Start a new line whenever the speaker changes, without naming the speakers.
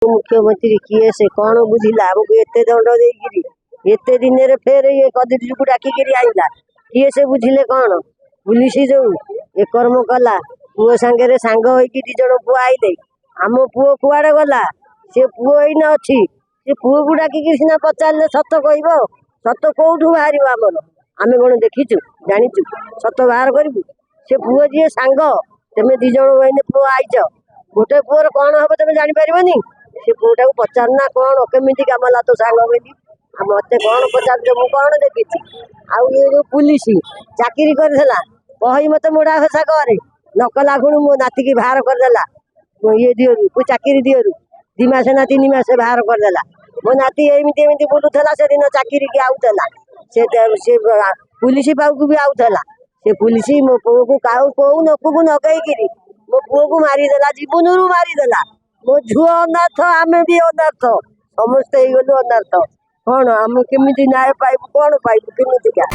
मुख्यमंत्री किए से कौन बुझिला आमको एते दंड देकिरी एते दिन फेर ये कदरी को डाकिकी आईला किए से बुझिले कौन पुलिस जो ए कर्म कला पुओ सांगे सांग होइकी दी जण पुओ आइले आम पुओ कुआड़े गला से पुओ एइना अच्छी से पुओ को डाकिकी सिना पचारे सत कह सत कौठू बाहर आमर आम कौन देखीचु जाचु सत बाहर करू से पुओ जी सांग तुम दी जन पुओ आईच गोटे पुओर कौन हम तुम जापारबनी से पुओटा को पचारना कौन केमी गमला तो सांग बोली मत कौन पचार मु कौन देखी आउ ये जो पुलिस चाकरी करला कही मत मोड़ा घसा करे नकला खुण मो नाती की बाहर करदेला ये दिहरु चाकरी दिहरु 2 मास ना 3 मास बाहर करदेला मो नाती एमती एमती बुलूला से दिन चाकरी की आउला से पुलिस पाऊ भी आउला से पुलिस मो पुओ को काऊ कौ नकु को नकईकि मो पुओ को मारिदेला जीवन रू मारिदेला मो झुओ अनाथ आम भी अनाथ समस्ते गलु अनाथ कौन आम केमी न्याय पाइबू कौन पाइबू केमिका।